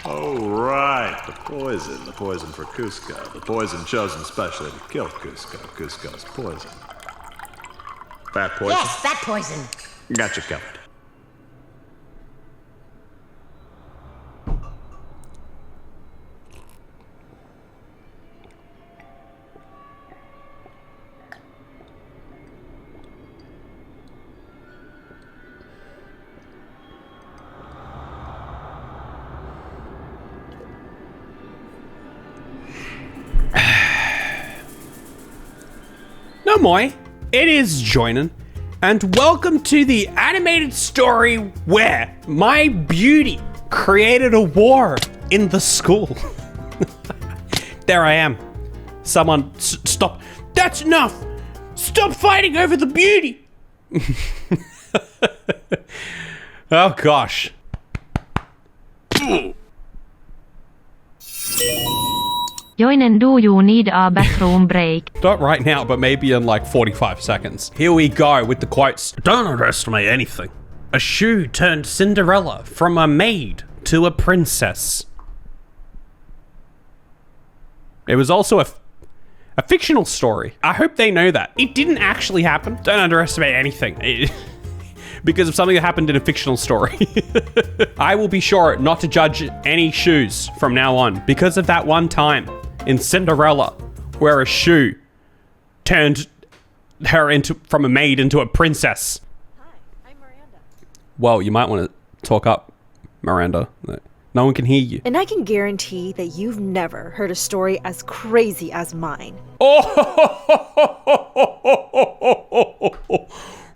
Oh, right. The poison for Cusco. The poison chosen specially to kill Cusco. Cusco's poison. Bat poison? Yes, bat poison. Gotcha covered. No moi, it is Joinen, and welcome to the animated story where my beauty created a war in the school. There I am. Someone, stop. That's enough. Stop fighting over the beauty. Oh gosh. Joinen, do you need a bathroom break? Not right now, but maybe in like 45 seconds. Here we go with the quotes. Don't underestimate anything. A shoe turned Cinderella from a maid to a princess. It was also a fictional story. I hope they know that. It didn't actually happen. Don't underestimate anything. Because of something that happened in a fictional story. I will be sure not to judge any shoes from now on because of that one time in Cinderella where a shoe turned her from a maid into a princess. Hi, I'm Miranda. Well, you might want to talk up, Miranda. No one can hear you. And I can guarantee that you've never heard a story as crazy as mine. Oh,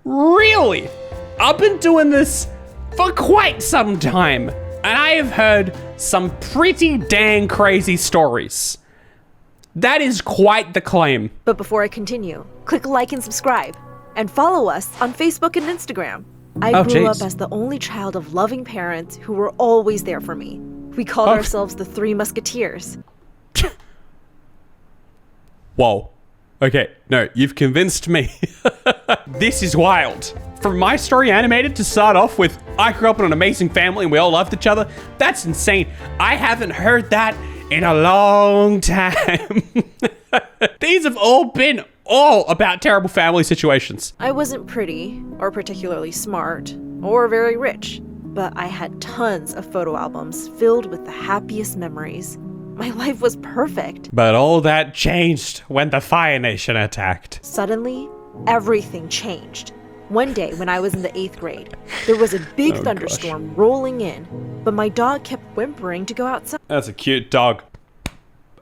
really? I've been doing this for quite some time, and I have heard some pretty dang crazy stories. That is quite the claim. But before I continue, click like and subscribe, and follow us on Facebook and Instagram. I grew up as the only child of loving parents who were always there for me. We called ourselves the Three Musketeers. Whoa. Okay, no, you've convinced me. This is wild. From my story animated to start off with, I grew up in an amazing family and we all loved each other. That's insane. I haven't heard that in a long time. These have all been about terrible family situations. I wasn't pretty, or particularly smart, or very rich, but I had tons of photo albums filled with the happiest memories. My life was perfect. But all that changed when the Fire Nation attacked. Suddenly, everything changed. One day when I was in the 8th grade, there was a big thunderstorm rolling in, but my dog kept whimpering to go outside. That's a cute dog.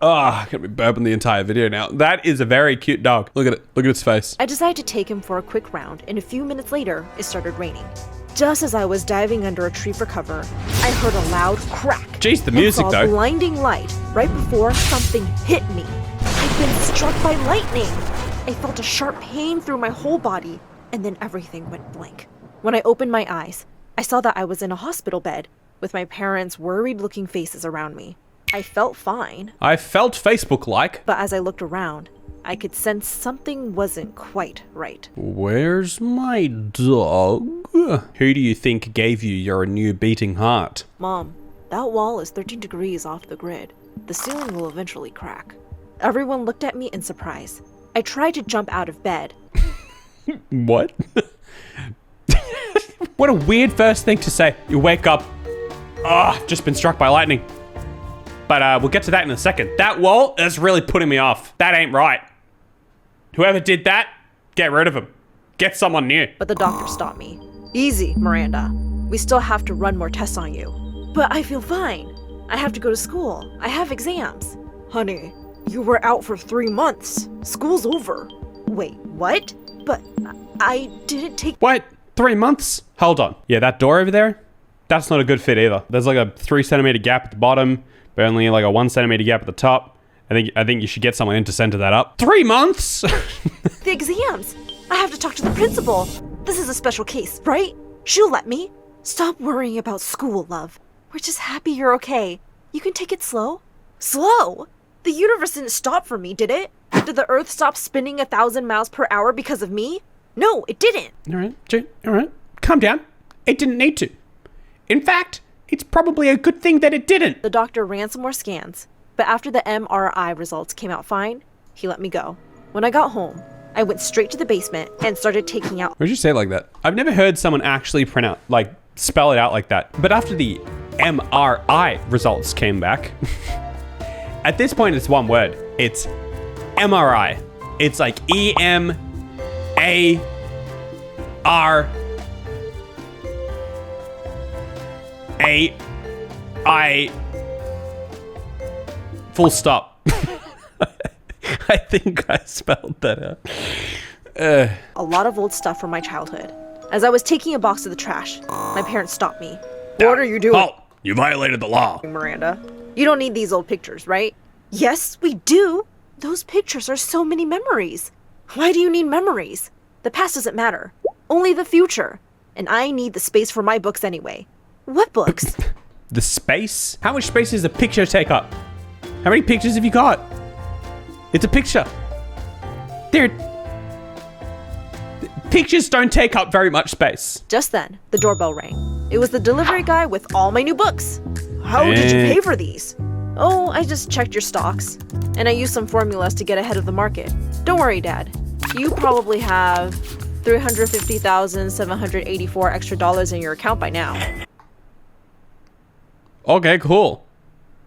I'm gonna be burping the entire video now. That is a very cute dog. Look at it. Look at its face. I decided to take him for a quick round, and a few minutes later, it started raining. Just as I was diving under a tree for cover, I heard a loud crack. Jeez, the music and saw though. Blinding light right before something hit me. I'd been struck by lightning. I felt a sharp pain through my whole body, and then everything went blank. When I opened my eyes, I saw that I was in a hospital bed with my parents' worried-looking faces around me. I felt fine. I felt Facebook-like. But as I looked around, I could sense something wasn't quite right. Where's my dog? Who do you think gave you your new beating heart? Mom, that wall is 13 degrees off the grid. The ceiling will eventually crack. Everyone looked at me in surprise. I tried to jump out of bed. What? What a weird first thing to say. You wake up, I've just been struck by lightning. But we'll get to that in a second. That wall is really putting me off. That ain't right. Whoever did that, get rid of him. Get someone new. But the doctor stopped me. Easy, Miranda. We still have to run more tests on you. But I feel fine. I have to go to school. I have exams. Honey, you were out for 3 months. School's over. Wait, what? But I didn't take— What? 3 months? Hold on. Yeah, that door over there, that's not a good fit either. There's like a 3 centimeter gap at the bottom, but only like a 1 centimeter gap at the top. I think you should get someone in to center that up. 3 months? The exams. I have to talk to the principal. This is a special case, right? She'll let me. Stop worrying about school, love. We're just happy you're okay. You can take it slow. Slow? The universe didn't stop for me, did it? Did the earth stop spinning 1,000 miles per hour because of me? No, it didn't. All right, Jane, all right. Calm down. It didn't need to. In fact, it's probably a good thing that it didn't. The doctor ran some more scans, but after the MRI results came out fine, he let me go. When I got home, I went straight to the basement and started taking out. Why'd you say it like that? I've never heard someone actually spell it out like that. But after the MRI results came back, at this point it's one word. It's MRI. It's like E-M-A-R-A-I full stop. I think I spelled that out. A lot of old stuff from my childhood. As I was taking a box to the trash, my parents stopped me. What are you doing? Oh, you violated the law. Miranda, you don't need these old pictures, right? Yes, we do. Those pictures are so many memories. Why do you need memories? The past doesn't matter. Only the future. And I need the space for my books anyway. What books? The space? How much space does a picture take up? How many pictures have you got? It's a picture. Pictures don't take up very much space. Just then, the doorbell rang. It was the delivery guy with all my new books. How did you pay for these? Oh, I just checked your stocks. And I used some formulas to get ahead of the market. Don't worry, Dad. You probably have $350,784 extra dollars in your account by now. Okay, cool.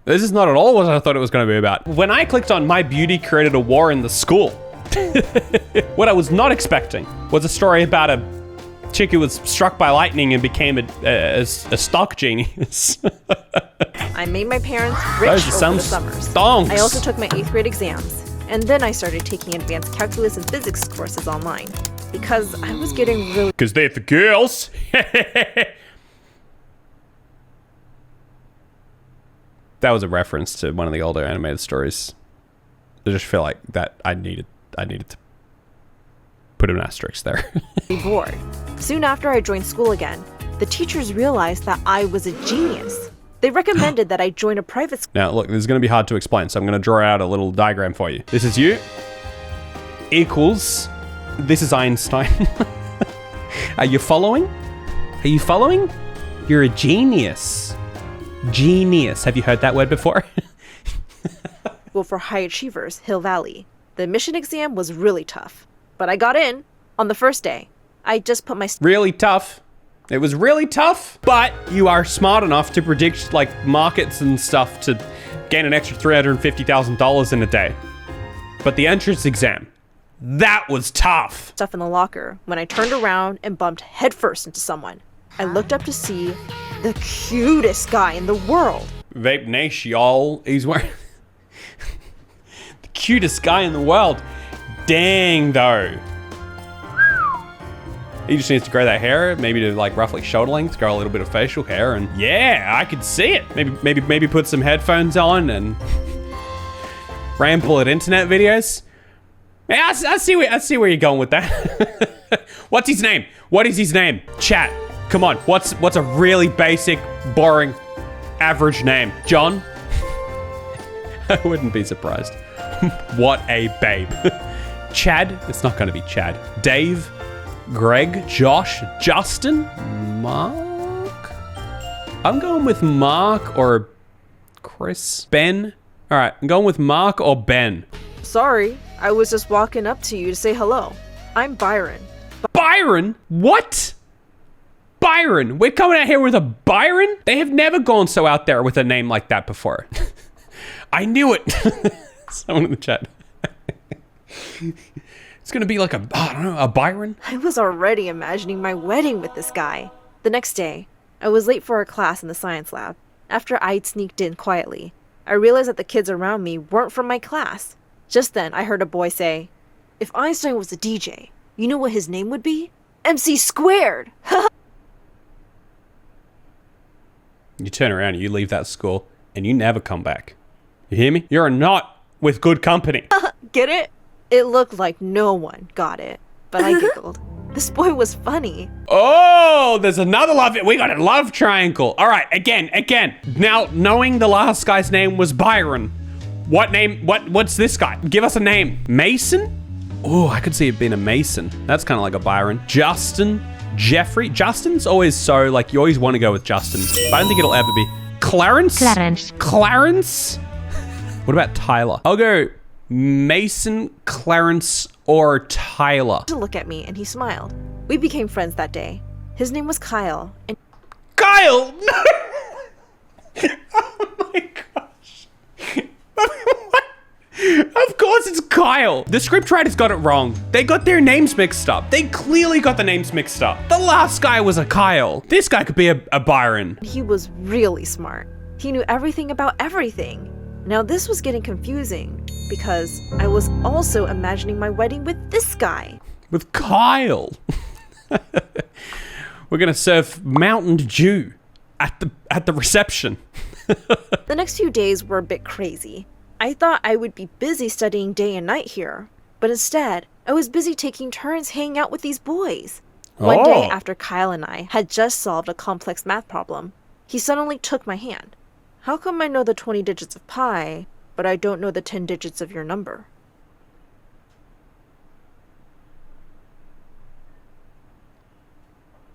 This is not at all what I thought it was going to be about. When I clicked on My Beauty Created a War in the School, what I was not expecting was a story about a chick who was struck by lightning and became a stock genius. I made my parents rich over the summers. Stonks. I also took my 8th grade exams. And then I started taking advanced calculus and physics courses online. Because I was getting really... Because they're for girls. That was a reference to one of the older animated stories. I just feel like that I needed to put an asterisk there. bored. Soon after I joined school again, the teachers realized that I was a genius. They recommended that I join a private school. Now, look, this is going to be hard to explain, so I'm going to draw out a little diagram for you. This is you equals, this is Einstein. Are you following? Are you following? You're a genius. Genius. Have you heard that word before? Well, for high achievers, Hill Valley. The admission exam was really tough, but I got in on the first day. I just put my... Really tough. It was really tough, but you are smart enough to predict like markets and stuff to gain an extra $350,000 in a day. But the entrance exam, that was tough. Stuff in the locker when I turned around and bumped headfirst into someone. I looked up to see the cutest guy in the world. Vape Nation, y'all. He's wearing the cutest guy in the world. Dang, though. He just needs to grow that hair, maybe to like roughly shoulder length, grow a little bit of facial hair, and yeah, I could see it. Maybe put some headphones on and ramble at internet videos. Yeah, I see where you're going with that. What's his name? What is his name? Chat. Come on. What's a really basic, boring, average name? John? I wouldn't be surprised. What a babe. Chad? It's not going to be Chad. Dave? Greg? Josh? Justin? Mark? I'm going with Mark or Chris. Ben? All right, I'm going with Mark or Ben. Sorry, I was just walking up to you to say hello. I'm Byron. Byron? What? Byron? We're coming out here with a Byron? They have never gone so out there with a name like that before. I knew it. Someone in the chat. It's gonna be like a Byron? I was already imagining my wedding with this guy. The next day, I was late for a class in the science lab. After I'd sneaked in quietly, I realized that the kids around me weren't from my class. Just then, I heard a boy say, "If Einstein was a DJ, you know what his name would be? MC squared!" You turn around and you leave that school and you never come back. You hear me? You're not with good company. Get it? It looked like no one got it, but I giggled. This boy was funny. Oh, there's another love. We got a love triangle. All right, again. Now, knowing the last guy's name was Byron, what's this guy? Give us a name. Mason? Oh, I could see it being a Mason. That's kind of like a Byron. Justin? Jeffrey. Justin's always so, like, you always want to go with Justin. But I don't think it'll ever be. Clarence? Clarence? What about Tyler? I'll go Mason, Clarence, or Tyler. To look at me, and he smiled. We became friends that day. His name was Kyle, and Kyle! No! Oh my gosh. What? Of course it's Kyle. The scriptwriters got it wrong. They got their names mixed up. They clearly got the names mixed up. The last guy was a Kyle. This guy could be a Byron. he was really smart. He knew everything about everything. Now this was getting confusing, because I was also imagining my wedding with this guy. With Kyle. We're gonna serve Mountain Dew at the reception. The next few days were a bit crazy. I thought I would be busy studying day and night here, but instead, I was busy taking turns hanging out with these boys. One day after Kyle and I had just solved a complex math problem, he suddenly took my hand. How come I know the 20 digits of pi, but I don't know the 10 digits of your number?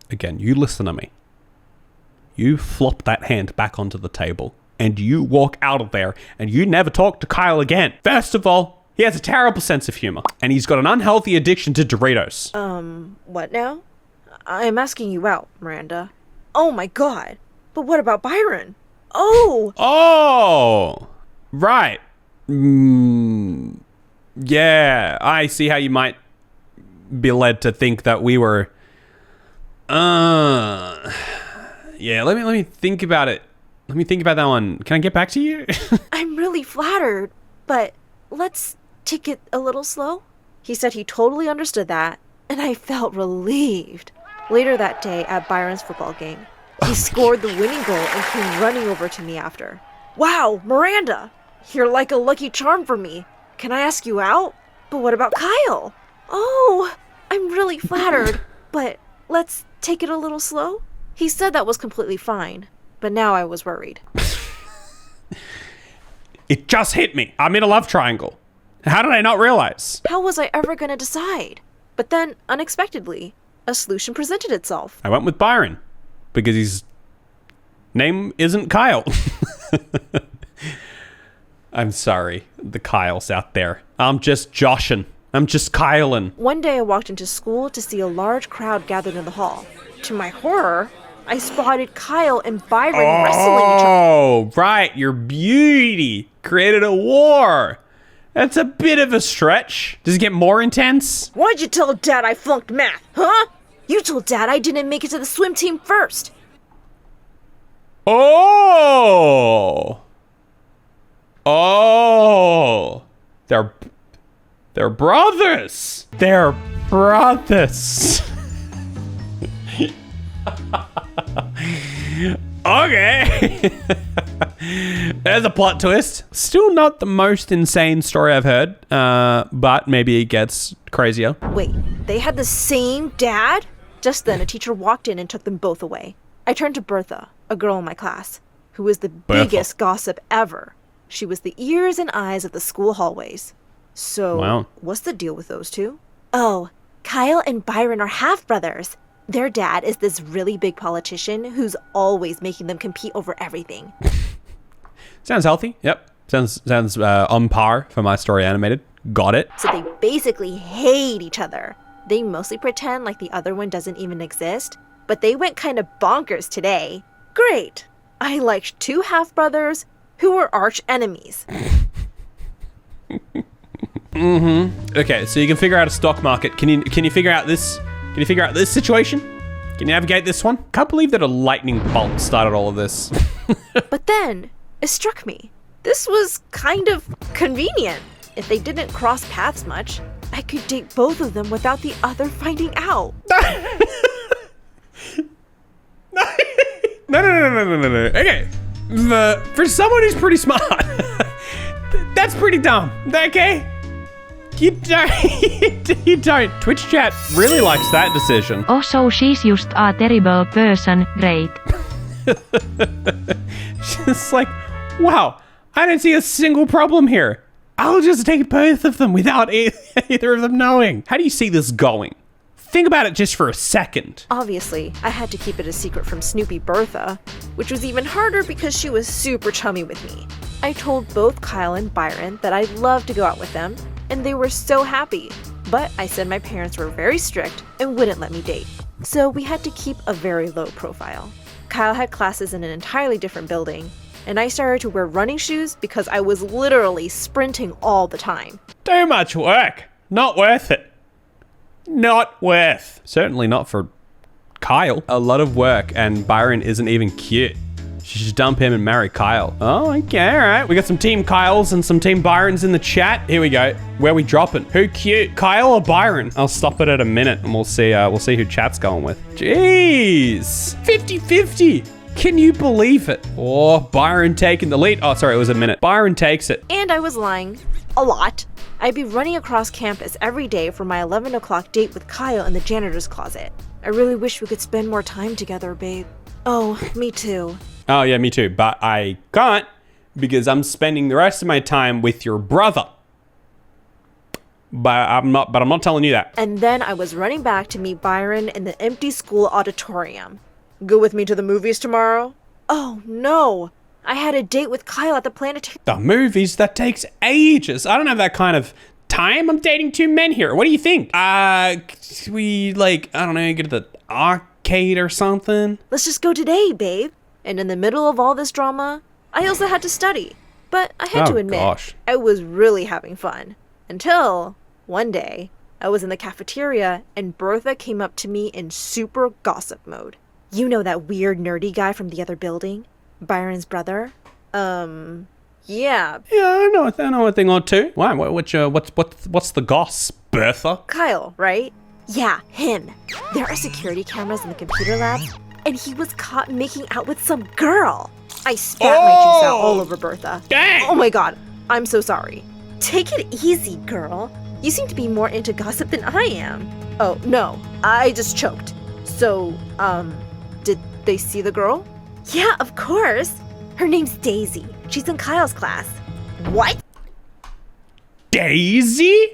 Again, you listen to me. You flop that hand back onto the table and you walk out of there and you never talk to Kyle again. First of all, he has a terrible sense of humor and he's got an unhealthy addiction to Doritos. What now? I'm asking you out, Miranda. Oh my god. But what about Byron? Oh, right. Yeah, I see how you might be led to think that we were... Yeah, let me think about it. Let me think about that one. Can I get back to you? I'm really flattered, but let's take it a little slow. He said he totally understood that, and I felt relieved. Later that day at Byron's football game, he scored the winning goal and came running over to me after. Wow, Miranda, you're like a lucky charm for me. Can I ask you out? But what about Kyle? Oh, I'm really flattered, but let's take it a little slow. He said that was completely fine, but now I was worried. It just hit me. I'm in a love triangle. How did I not realize? How was I ever going to decide? But then, unexpectedly, a solution presented itself. I went with Byron because his name isn't Kyle. I'm sorry, the Kyles out there. I'm just Joshin. I'm just Kylein. One day I walked into school to see a large crowd gathered in the hall. To my horror, I spotted Kyle and Byron wrestling each other. Oh, right. Your beauty created a war. That's a bit of a stretch. Does it get more intense? Why'd you tell Dad I flunked math, huh? You told Dad I didn't make it to the swim team first. Oh. Oh. They're brothers. They're brothers. Okay. There's a plot twist. Still not the most insane story I've heard, but maybe it gets crazier. Wait, they had the same dad? Just then, a teacher walked in and took them both away. I turned to Bertha, a girl in my class, who was the biggest gossip ever. She was the ears and eyes of the school hallways. So, What's the deal with those two? Oh, Kyle and Byron are half-brothers. Their dad is this really big politician who's always making them compete over everything. Sounds healthy. Yep. Sounds on par for My Story Animated. Got it. So they basically hate each other. They mostly pretend like the other one doesn't even exist, but they went kind of bonkers today. Great. I liked two half-brothers who were arch enemies. Okay, so you can figure out a stock market. Can you figure out this? Can you figure out this situation? Can you navigate this one? Can't believe that a lightning bolt started all of this. But then, it struck me. This was kind of convenient. If they didn't cross paths much, I could date both of them without the other finding out. No. Okay. For someone who's pretty smart, that's pretty dumb. Okay? You don't. Twitch chat really likes that decision. Oh, so she's just a terrible person. Great. It's like, wow, I don't see a single problem here. I'll just take both of them without either of them knowing. How do you see this going? think about it just for a second. Obviously, I had to keep it a secret from Snoopy Bertha, which was even harder because she was super chummy with me. I told both Kyle and Byron that I'd love to go out with them, and they were so happy. But I said my parents were very strict and wouldn't let me date. So we had to keep a very low profile. Kyle had classes in an entirely different building, and I started to wear running shoes because I was literally sprinting all the time. Too much work. Not worth it. Not worth. Certainly not for Kyle. A lot of work, and Byron isn't even cute. She should dump him and marry Kyle. Oh, okay, all right. We got some Team Kyles and some Team Byrons in the chat. Here we go. Where we dropping? Who cute? Kyle or Byron? I'll stop it at a minute and we'll see who chat's going with. Jeez. 50-50. Can you believe it? Oh, Byron taking the lead. Oh, sorry, it was a minute. Byron takes it. And I was lying. A lot. I'd be running across campus every day for my 11 o'clock date with Kyle in the janitor's closet. I really wish we could spend more time together, babe. Oh, me too. Oh, yeah, me too. But I can't because I'm spending the rest of my time with your brother. But I'm not telling you that. And then I was running back to meet Byron in the empty school auditorium. Go with me to the movies tomorrow? Oh, no. I had a date with Kyle at the planetarium. The movies? That takes ages. I don't have that kind of time. I'm dating two men here. What do you think? We, I don't know, get to the arcade or something? Let's just go today, babe. And in the middle of all this drama, I also had to study. But I had to admit, I was really having fun. Until one day, I was in the cafeteria and Bertha came up to me in super gossip mode. You know that weird nerdy guy from the other building? Byron's brother? Yeah. Yeah, I know a thing or two. Why? What's the goss, Bertha? Kyle, right? Yeah, him. There are security cameras in the computer lab, and he was caught making out with some girl. I spat my juice out all over Bertha. Dang! Oh my god, I'm so sorry. Take it easy, girl. You seem to be more into gossip than I am. Oh, no, I just choked. So, did they see the girl? Yeah, of course. Her name's Daisy. She's in Kyle's class. What? Daisy?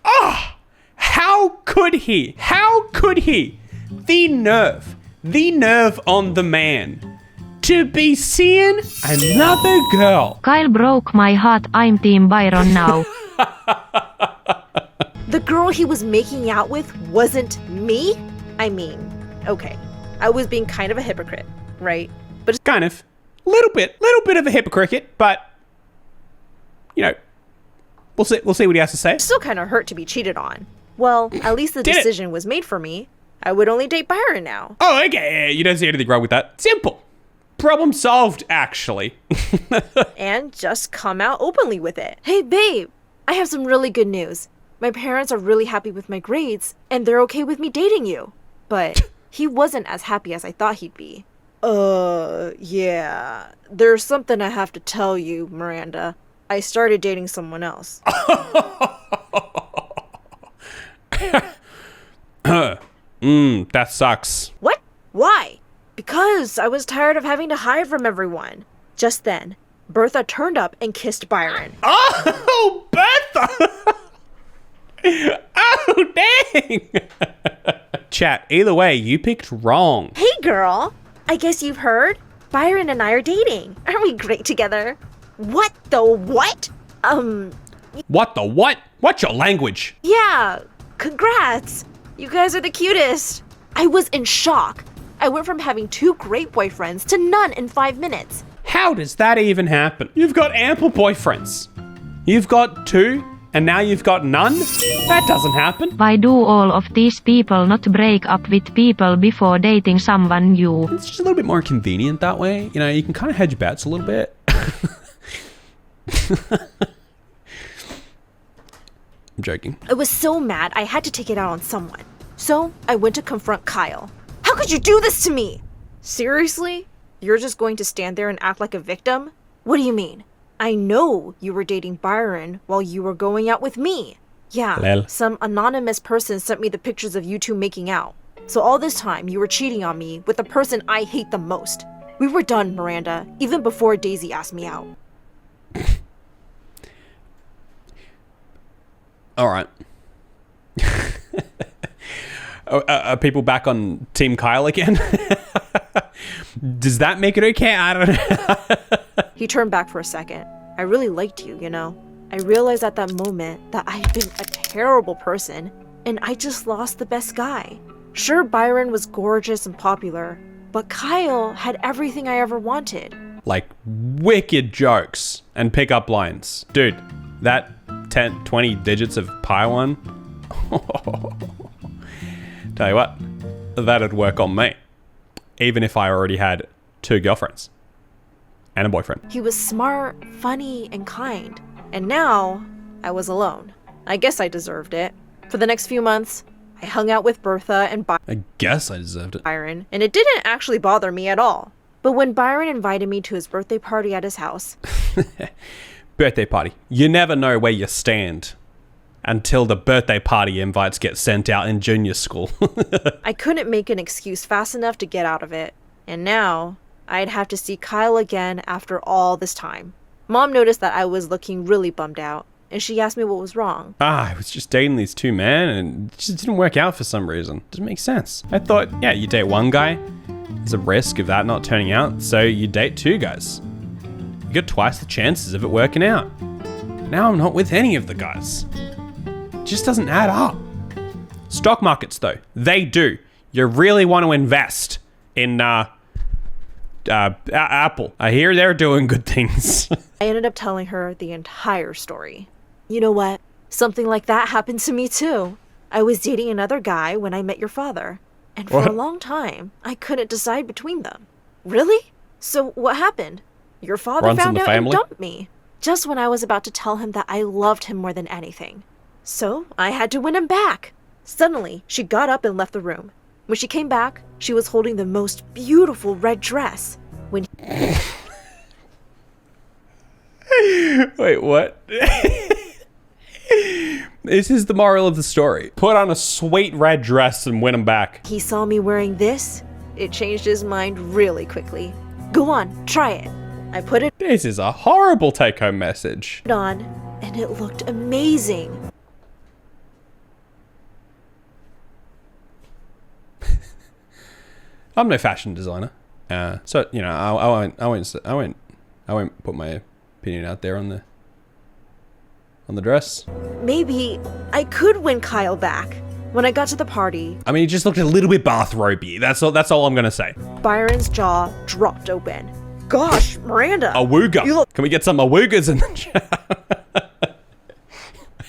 Ah! How could he? How could he? The nerve on the man to be seeing another girl. Kyle broke my heart. I'm Team Byron now. The girl he was making out with wasn't me? I mean, okay, I was being kind of a hypocrite, right? But it's kind of, little bit of a hypocrite, but you know, we'll see what he has to say. still kind of hurt to be cheated on. Well, at least the decision was made for me. I would only date Byron now. Oh, okay, you don't see anything wrong with that. Simple. Problem solved, actually. And just come out openly with it. Hey, babe, I have some really good news. My parents are really happy with my grades, and they're okay with me dating you. But he wasn't as happy as I thought he'd be. Yeah. There's something I have to tell you, Miranda. I started dating someone else. That sucks. What? Why? Because I was tired of having to hide from everyone. Just then, Bertha turned up and kissed Byron. Oh, Bertha! Oh, dang! Chat, either way, you picked wrong. Hey, girl. I guess you've heard? Byron and I are dating. Aren't we great together? What the what? What the what? What's your language? Yeah, congrats. You guys are the cutest. I was in shock. I went from having 2 great boyfriends to none in 5 minutes. How does that even happen? You've got ample boyfriends. You've got 2, and now you've got none? That doesn't happen. Why do all of these people not break up with people before dating someone new? It's just a little bit more convenient that way. You know, you can kind of hedge your bets a little bit. I'm joking. I was so mad I had to take it out on someone. So I went to confront Kyle. How could you do this to me? Seriously? You're just going to stand there and act like a victim? What do you mean? I know you were dating Byron while you were going out with me. Yeah, Lel. Some anonymous person sent me the pictures of you two making out. So all this time you were cheating on me with the person I hate the most. We were done, Miranda, even before Daisy asked me out. All right. Are people back on Team Kyle again? Does that make it okay? I don't know. He turned back for a second. I really liked you, you know. I realized at that moment that I had been a terrible person, and I just lost the best guy. Sure, Byron was gorgeous and popular, but Kyle had everything I ever wanted. Like wicked jokes and pickup lines. Dude, that 10, 20 digits of pi one. Tell you what, that'd work on me. Even if I already had 2 girlfriends and a boyfriend. He was smart, funny, and kind. And now, I was alone. I guess I deserved it. For the next few months, I hung out with Bertha and I guess I deserved it. Byron, and it didn't actually bother me at all. But when Byron invited me to his birthday party at his house... Birthday party. You never know where you stand until the birthday party invites get sent out in junior school. I couldn't make an excuse fast enough to get out of it. And now, I'd have to see Kyle again after all this time. Mom noticed that I was looking really bummed out, and she asked me what was wrong. I was just dating these 2 men, and it just didn't work out for some reason. Doesn't make sense. I thought, yeah, you date one guy, there's a risk of that not turning out, so you date 2 guys. You get twice the chances of it working out. Now I'm not with any of the guys. It just doesn't add up. Stock markets, though, they do. You really want to invest in Apple. I hear they're doing good things. I ended up telling her the entire story. You know what? Something like that happened to me too. I was dating another guy when I met your father. And for a long time, I couldn't decide between them. Really? So what happened? Your father found out and dumped me. Just when I was about to tell him that I loved him more than anything. So I had to win him back. Suddenly, she got up and left the room. When she came back, she was holding the most beautiful red dress. When Wait, what? This is the moral of the story. Put on a sweet red dress and win him back. he saw me wearing this, it changed his mind really quickly. Go on, try it. I put it This is a horrible take-home message. on, and it looked amazing. I'm no fashion designer, so you know I won't put my opinion out there on the dress. Maybe I could win Kyle back. When I got to the party, I mean, it just looked a little bit bathrobe-y. That's all I'm gonna say. Byron's jaw dropped open. Gosh, Miranda. Awooga. You look Can we get some awoogas in the chat?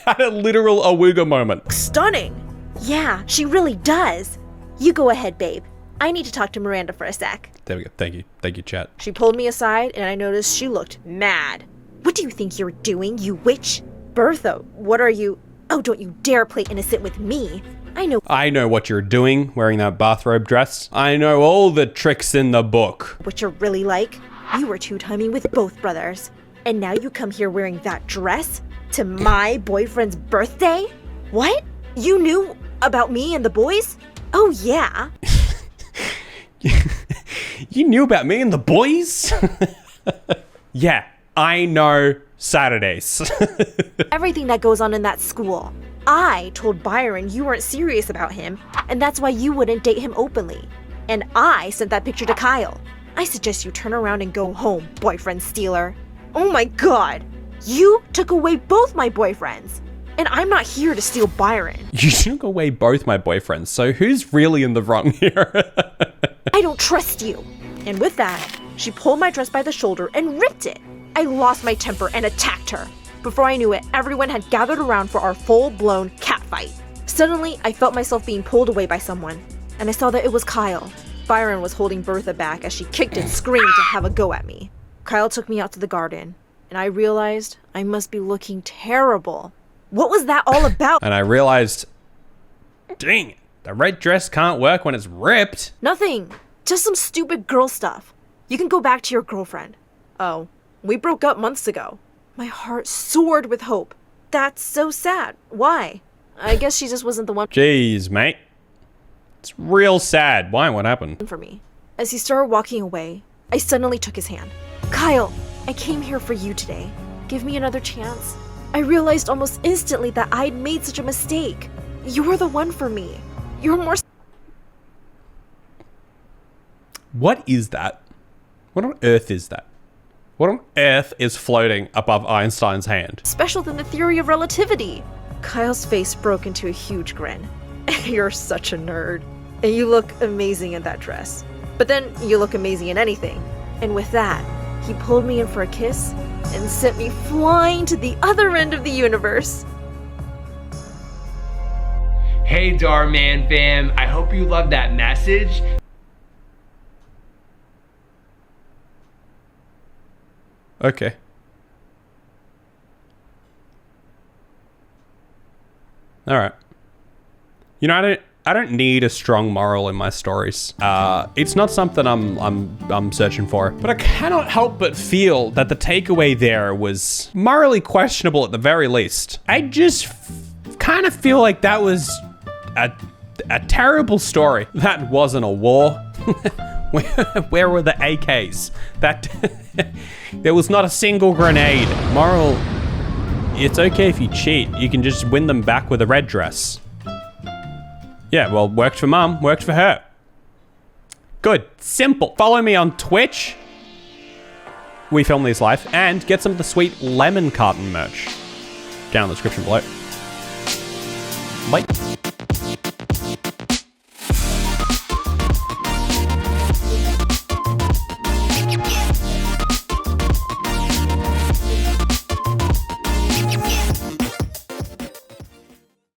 Had a literal awooga moment. stunning. Yeah, she really does. You go ahead, babe. I need to talk to Miranda for a sec. There we go. Thank you, chat. She pulled me aside, and I noticed she looked mad. What do you think you're doing, you witch? Bertha, what are you... Oh, don't you dare play innocent with me. I know what you're doing wearing that bathrobe dress. I know all the tricks in the book. what you're really like. You were two-timing with both brothers. And now you come here wearing that dress? To my boyfriend's birthday? What? You knew about me and the boys? Oh, yeah. You knew about me and the boys? Yeah, I know Saturdays. Everything that goes on in that school. I told Byron you weren't serious about him, and that's why you wouldn't date him openly. And I sent that picture to Kyle. I suggest you turn around and go home, boyfriend stealer. Oh my god! You took away both my boyfriends! And I'm not here to steal Byron. You took away both my boyfriends, so who's really in the wrong here? I don't trust you. And with that, she pulled my dress by the shoulder and ripped it. I lost my temper and attacked her. Before I knew it, everyone had gathered around for our full-blown catfight. Suddenly, I felt myself being pulled away by someone, and I saw that it was Kyle. Byron was holding Bertha back as she kicked and screamed to have a go at me. Kyle took me out to the garden, and I realized I must be looking terrible. What was that all about? And I realized, dang it, the red dress can't work when it's ripped. Nothing. Just some stupid girl stuff. You can go back to your girlfriend. Oh, we broke up months ago. My heart soared with hope. That's so sad. Why? I guess she just wasn't the one Jeez, mate. It's real sad. Why? What happened? for me. As he started walking away, I suddenly took his hand. Kyle, I came here for you today. Give me another chance. I realized almost instantly that I'd made such a mistake. You're the one for me. You're more What is that? What on earth is that? What on earth is floating above Einstein's hand? Special than the theory of relativity. Kyle's face broke into a huge grin. You're such a nerd. And you look amazing in that dress. But then you look amazing in anything. And with that, he pulled me in for a kiss and sent me flying to the other end of the universe. Hey Darman fam, I hope you love that message. Okay. All right. You know, I don't need a strong moral in my stories. It's not something I'm searching for. But I cannot help but feel that the takeaway there was morally questionable at the very least. I just kind of feel like that was a terrible story. That wasn't a war. Where were the AKs? That there was not a single grenade. Moral, it's okay if you cheat. You can just win them back with a red dress. Yeah, well, worked for mum, worked for her. Good, simple. Follow me on Twitch. We film these live, and get some of the sweet lemon carton merch down in the description below.